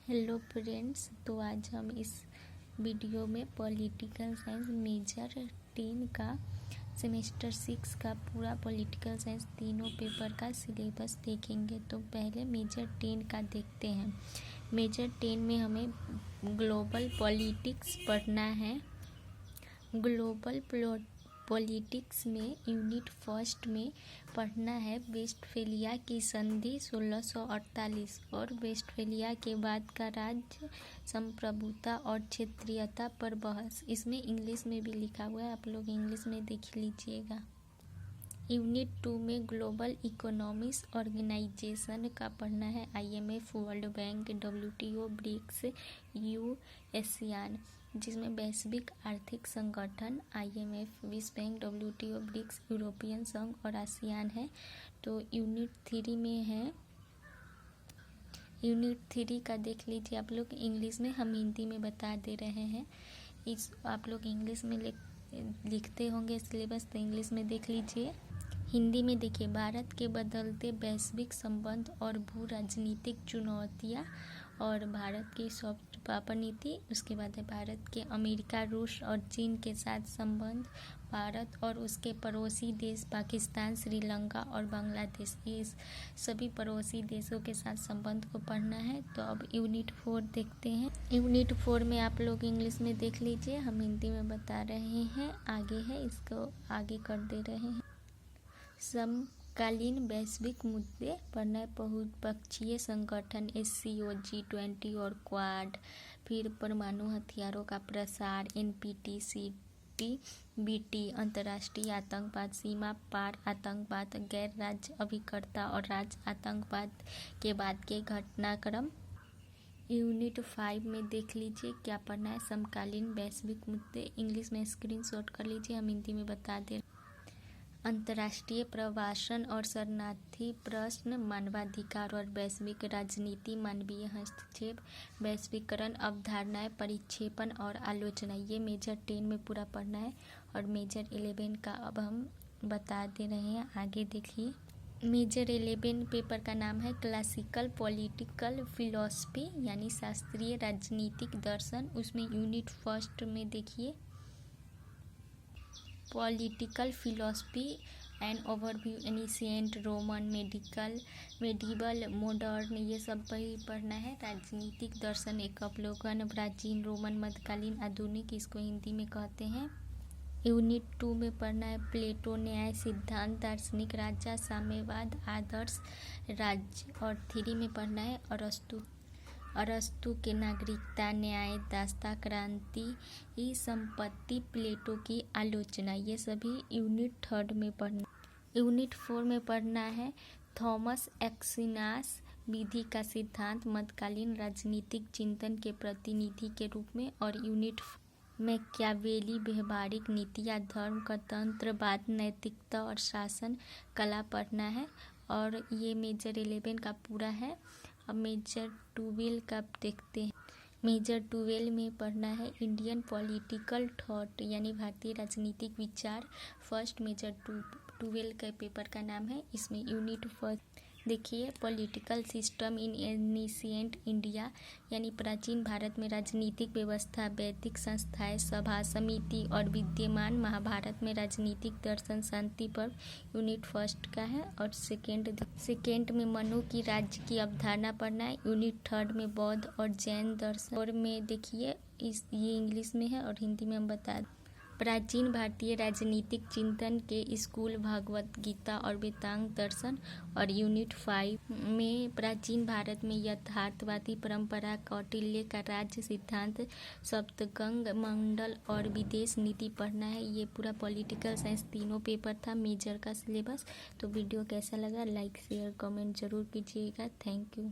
Hello friends, तो आज हम इस वीडियो में पॉलिटिकल साइंस मेजर 10 का सेमेस्टर 6 का पूरा पॉलिटिकल साइंस तीनों पेपर का सिलेबस देखेंगे। तो पहले मेजर 10 का देखते हैं। मेजर 10 में हमें ग्लोबल पॉलिटिक्स पढ़ना है। ग्लोबल पॉलिटिक्स में यूनिट फर्स्ट में पढ़ना है वेस्टफेलिया की संधि 1648 और वेस्टफेलिया के बाद का राज्य संप्रभुता और क्षेत्रीयता पर बहस। इसमें इंग्लिश में भी लिखा हुआ है, आप लोग इंग्लिश में देख लीजिएगा। यूनिट 2 में ग्लोबल इकोनॉमिक्स ऑर्गेनाइजेशन का पढ़ना है। IMF, World Bank, WTO, BRICS, ASEAN, जिसमें वैश्विक आर्थिक संगठन IMF, विश्व बैंक, WTO, ब्रिक्स, यूरोपियन संघ और आसियान है। तो यूनिट 3 में है। यूनिट 3 का देख लीजिए आप लोग इंग्लिश में, हम हिंदी में बता दे रहे हैं। इस आप लोग इंग्लिश में लिखते होंगे सिलेबस, तो इंग्लिश में देख लीजिए। हिंदी में देखिए, भारत के बदलते वैश्विक संबंध और भू राजनीतिक चुनौतियाँ और भारत की सॉफ्ट पावर नीति। उसके बाद है भारत के अमेरिका, रूस और चीन के साथ संबंध, भारत और उसके पड़ोसी देश पाकिस्तान, श्रीलंका और बांग्लादेश, इस सभी पड़ोसी देशों के साथ संबंध को पढ़ना है। तो अब यूनिट 4 देखते हैं। यूनिट 4 में आप लोग इंग्लिश में देख लीजिए, हम हिंदी में बता रहे हैं। आगे है, इसको आगे कर दे रहे हैं। समकालीन वैश्विक मुद्दे पढ़ना है। बहुपक्षीय संगठन SCO, G20 और क्वाड, फिर परमाणु हथियारों का प्रसार, NPT, CTBT, अंतर्राष्ट्रीय आतंकवाद, सीमा पार आतंकवाद, गैर राज्य अभिकर्ता और राज्य आतंकवाद के बाद के घटनाक्रम। यूनिट 5 में देख लीजिए क्या पढ़ना है। समकालीन वैश्विक मुद्दे, इंग्लिश में स्क्रीनशॉट कर लीजिए, हम हिंदी में बता दें। अंतर्राष्ट्रीय प्रवासन और शरणार्थी प्रश्न, मानवाधिकार और वैश्विक राजनीति, मानवीय हस्तक्षेप, वैश्वीकरण, अवधारणाएं, परिक्षेपण और आलोचना। ये मेजर 10 में पूरा पढ़ना है। और मेजर 11 का अब हम बता दे रहे हैं, आगे देखिए। मेजर 11 पेपर का नाम है क्लासिकल पॉलिटिकल फिलॉसफी, यानी शास्त्रीय राजनीतिक दर्शन। उसमें यूनिट फर्स्ट में देखिए political philosophy and overview, ancient, Roman, medieval, modern, ये सब भी पढ़ना है। राजनीतिक दर्शन एक अवलोकन, प्राचीन, रोमन, मध्यकालीन, आधुनिक, इसको हिंदी में कहते हैं। यूनिट 2 में पढ़ना है प्लेटो, न्याय सिद्धांत, दार्शनिक, राजा, साम्यवाद, आदर्श राज्य। और 3 में पढ़ना है अरस्तु के नागरिकता, न्याय, दास्ता, क्रांति, संपत्ति, प्लेटो की आलोचना। ये सभी यूनिट 3 में पढ़ना। यूनिट 4 में पढ़ना है थॉमस एक्विनास, विधि का सिद्धांत, मध्यकालीन राजनीतिक चिंतन के प्रतिनिधि के रूप में। और यूनिट मैकियावेली, व्यवहारिक नीतियाँ, धर्म का तंत्रवाद, नैतिकता और शासन कला पढ़ना है। और ये मेजर 11 का पूरा है। अब मेजर 12 का देखते हैं। मेजर 12 में पढ़ना है इंडियन पॉलिटिकल थॉट, यानी भारतीय राजनीतिक विचार। फर्स्ट मेजर 12 के पेपर का नाम है। इसमें यूनिट फर्स्ट देखिए political system in ancient India, यानी प्राचीन भारत में राजनीतिक व्यवस्था, वैदिक संस्थाएं, सभा समिति और विद्यमान महाभारत में राजनीतिक दर्शन, शांति पर्व, यूनिट फर्स्ट का है। और सेकेंड में मनु की राज्य की अवधारणा पढ़ना है। यूनिट 3 में बौद्ध और जैन दर्शन। और में देखिए ये इंग्लिश में है और हिंदी में हम बता दें। प्राचीन भारतीय राजनीतिक चिंतन के स्कूल, भगवत गीता और वेदांत दर्शन। और यूनिट 5 में प्राचीन भारत में यथार्थवादी परंपरा, कौटिल्य का राज्य सिद्धांत, सप्तगंग मंडल और विदेश नीति पढ़ना है। ये पूरा पॉलिटिकल साइंस तीनों पेपर था मेजर का सिलेबस। तो वीडियो कैसा लगा, लाइक शेयर कमेंट जरूर कीजिएगा। Thank you.